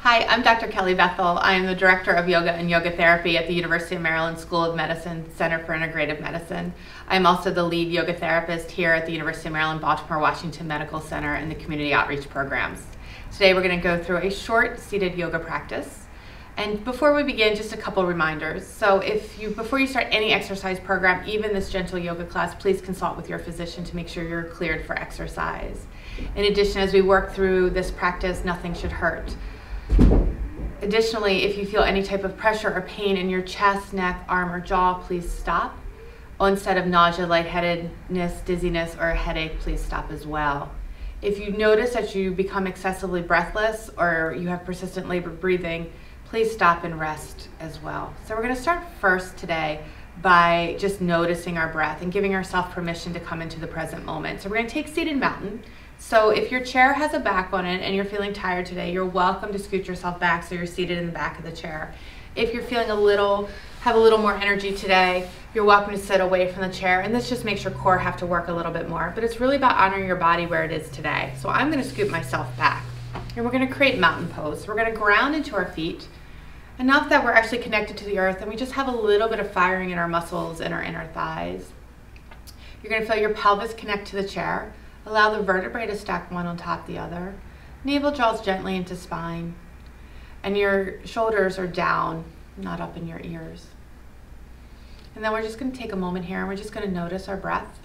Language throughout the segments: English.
Hi, I'm Dr. Kelli Bethel. I am the Director of Yoga and Yoga Therapy at the University of Maryland School of Medicine, Center for Integrative Medicine. I'm also the lead yoga therapist here at the University of Maryland Baltimore Washington Medical Center and the community outreach programs. Today we're going to go through a short seated yoga practice. And before we begin, just a couple reminders. So before you start any exercise program, even this gentle yoga class, please consult with your physician to make sure you're cleared for exercise. In addition, as we work through this practice, nothing should hurt. Additionally, if you feel any type of pressure or pain in your chest, neck, arm, or jaw, please stop. Onset of nausea, lightheadedness, dizziness, or a headache, please stop as well. If you notice that you become excessively breathless or you have persistent labored breathing, please stop and rest as well. So we're going to start first today by just noticing our breath and giving ourselves permission to come into the present moment. So we're going to take seated mountain. So if your chair has a back on it and you're feeling tired today, you're welcome to scoot yourself back so you're seated in the back of the chair. If you're feeling have a little more energy today, you're welcome to sit away from the chair, and this just makes your core have to work a little bit more. But it's really about honoring your body where it is today. So I'm going to scoot myself back, and we're going to create mountain pose. We're going to ground into our feet, enough that we're actually connected to the earth, and we just have a little bit of firing in our muscles in our inner thighs. You're going to feel your pelvis connect to the chair. Allow the vertebrae to stack one on top of the other. Navel draws gently into spine. And your shoulders are down, not up in your ears. And then we're just going to take a moment here and we're just going to notice our breath.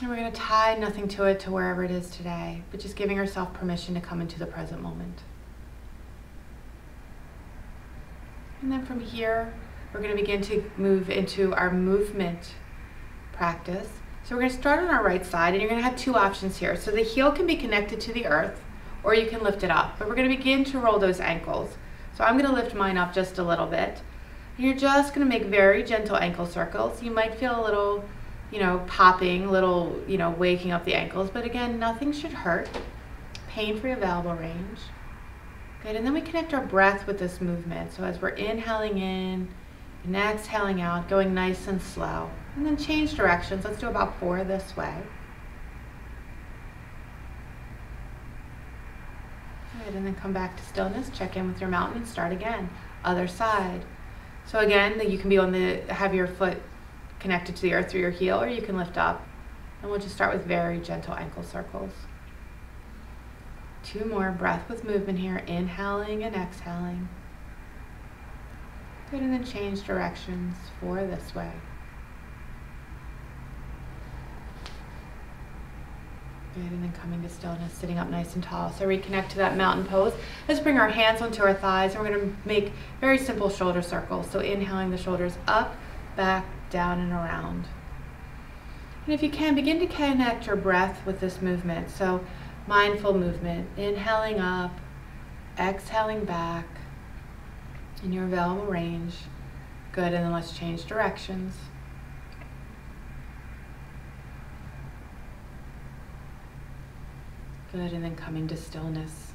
And we're going to tie nothing to it to wherever it is today, but just giving ourselves permission to come into the present moment. And then from here, we're going to begin to move into our movement practice. So we're going to start on our right side, and you're going to have two options here. So the heel can be connected to the earth, or you can lift it up. But we're going to begin to roll those ankles. So I'm going to lift mine up just a little bit. And you're just going to make very gentle ankle circles. You might feel a little, popping, waking up the ankles. But again, nothing should hurt. Pain-free available range. Good, and then we connect our breath with this movement. So as we're inhaling in, and exhaling out, going nice and slow. And then change directions. Let's do about 4 this way. Good, and then come back to stillness. Check in with your mountain and start again. Other side. So again, you can have your foot connected to the earth through your heel, or you can lift up. And we'll just start with very gentle ankle circles. 2 more. Breath with movement here. Inhaling and exhaling. Good, and then change directions 4 this way. Good, and then coming to stillness, sitting up nice and tall. So reconnect to that mountain pose. Let's bring our hands onto our thighs, and we're going to make very simple shoulder circles. So inhaling the shoulders up, back, down, and around. And if you can, begin to connect your breath with this movement. So mindful movement, inhaling up, exhaling back, in your available range. Good, and then let's change directions. Good, and then coming to stillness.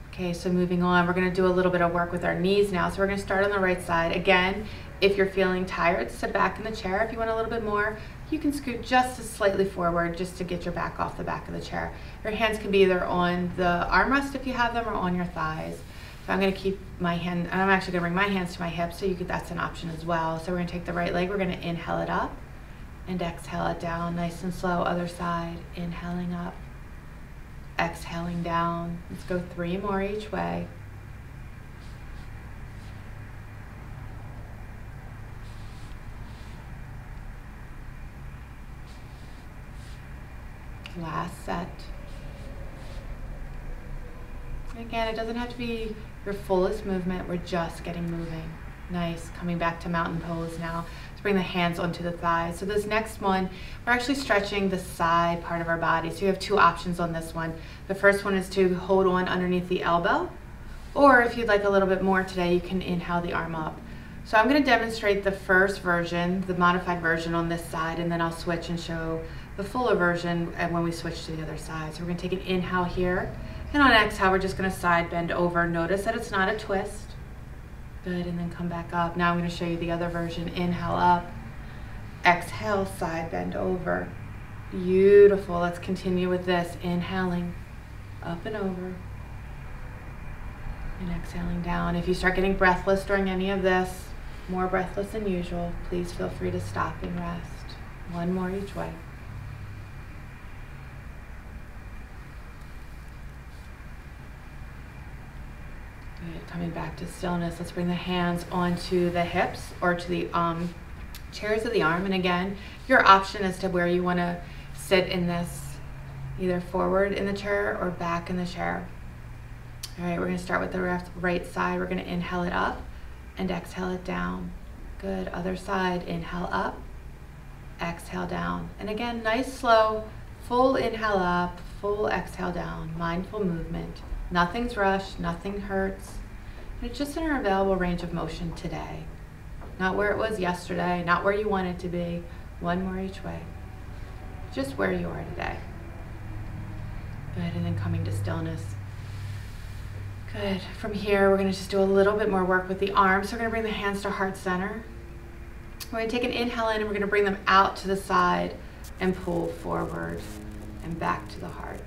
Okay, so moving on, we're going to do a little bit of work with our knees now. So we're going to start on the right side. Again, if you're feeling tired, sit back in the chair. If you want a little bit more, you can scoot just slightly forward just to get your back off the back of the chair. Your hands can be either on the armrest if you have them, or on your thighs. So I'm going to keep my hand, and I'm actually going to bring my hands to my hips, so that's an option as well. So we're going to take the right leg, we're going to inhale it up, and exhale it down, nice and slow. Other side, inhaling up, exhaling down. Let's go 3 more each way. Last set. Again, it doesn't have to be your fullest movement. We're just getting moving. Nice. Coming back to mountain pose now. Let's bring the hands onto the thighs. So this next one, we're actually stretching the side part of our body. So you have 2 options on this one. The first one is to hold on underneath the elbow, or if you'd like a little bit more today, you can inhale the arm up. So I'm going to demonstrate the first version, the modified version on this side, and then I'll switch and show the fuller version when we switch to the other side. So we're going to take an inhale here. And on exhale, we're just going to side bend over. Notice that it's not a twist. Good, and then come back up. Now I'm going to show you the other version. Inhale up, exhale, side bend over. Beautiful. Let's continue with this. Inhaling up and over. And exhaling down. If you start getting breathless during any of this, more breathless than usual, please feel free to stop and rest. One more each way. Good. Coming back to stillness, let's bring the hands onto the hips or to the chairs of the arm. And again, your option as to where you want to sit in this, either forward in the chair or back in the chair. All right, we're going to start with the right side. We're going to inhale it up and exhale it down. Good. Other side, inhale up, exhale down. And again, nice slow, full inhale up, full exhale down. Mindful movement. Nothing's rushed, nothing hurts. It's just in our available range of motion today. Not where it was yesterday, not where you want it to be. One more each way. Just where you are today. Good, and then coming to stillness. Good. From here, we're going to just do a little bit more work with the arms. So we're going to bring the hands to heart center. We're going to take an inhale in and we're going to bring them out to the side and pull forward and back to the heart.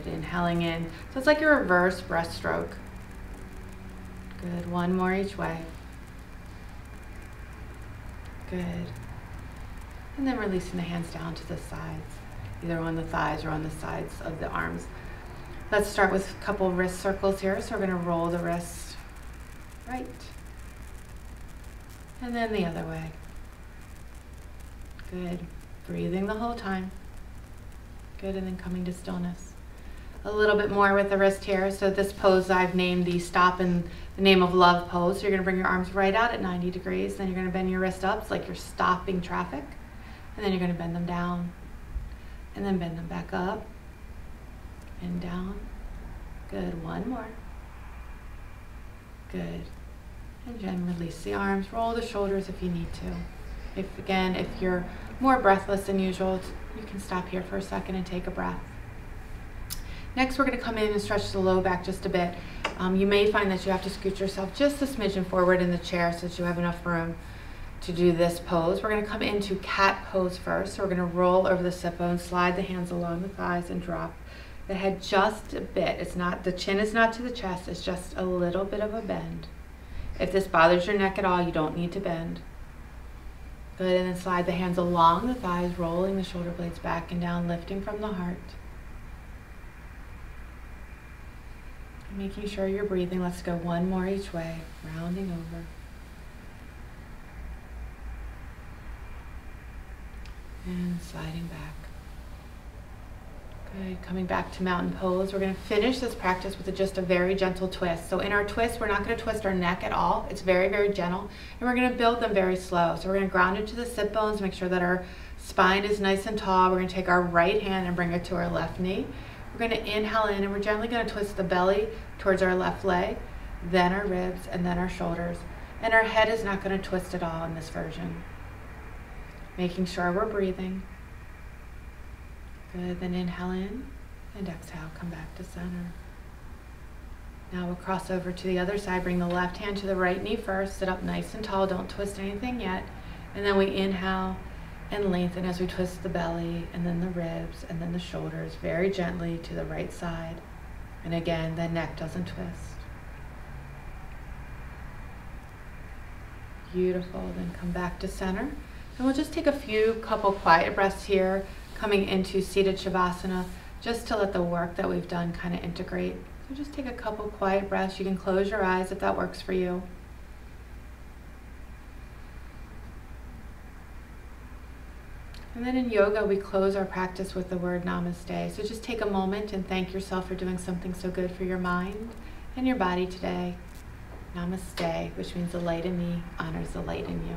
Good. Inhaling in. So it's like a reverse breaststroke. Good. One more each way. Good. And then releasing the hands down to the sides, either on the thighs or on the sides of the arms. Let's start with a couple wrist circles here. So we're going to roll the wrists right. And then the other way. Good. Breathing the whole time. Good. And then coming to stillness. A little bit more with the wrist here. So this pose I've named the stop in the name of love pose. So you're going to bring your arms right out at 90 degrees. Then you're going to bend your wrist up. It's like you're stopping traffic. And then you're going to bend them down. And then bend them back up. And down. Good. One more. Good. And then release the arms. Roll the shoulders if you need to. If you're more breathless than usual, you can stop here for a second and take a breath. Next, we're going to come in and stretch the low back just a bit. You may find that you have to scoot yourself just a smidgen forward in the chair so that you have enough room to do this pose. We're going to come into cat pose first. So we're going to roll over the sit bone, slide the hands along the thighs, and drop the head just a bit. It's not, the chin is not to the chest, it's just a little bit of a bend. If this bothers your neck at all, you don't need to bend. Good, and then slide the hands along the thighs, rolling the shoulder blades back and down, lifting from the heart. Making sure you're breathing. Let's go one more each way, rounding over. And sliding back. Good, coming back to mountain pose. We're going to finish this practice with just a very gentle twist. So in our twist, we're not going to twist our neck at all. It's very, very gentle. And we're going to build them very slow. So we're going to ground it to the sit bones, make sure that our spine is nice and tall. We're going to take our right hand and bring it to our left knee. We're going to inhale in and we're gently going to twist the belly towards our left leg, then our ribs, and then our shoulders. And our head is not going to twist at all in this version. Making sure we're breathing. Good, then inhale in and exhale, come back to center. Now we'll cross over to the other side, bring the left hand to the right knee first, sit up nice and tall, don't twist anything yet. And then we inhale and lengthen as we twist the belly and then the ribs and then the shoulders very gently to the right side. And again, the neck doesn't twist. Beautiful, then come back to center. And we'll just take a couple quiet breaths here, coming into seated Shavasana, just to let the work that we've done kind of integrate. So just take a couple quiet breaths. You can close your eyes if that works for you. And then in yoga, we close our practice with the word namaste. So just take a moment and thank yourself for doing something so good for your mind and your body today. Namaste, which means the light in me honors the light in you.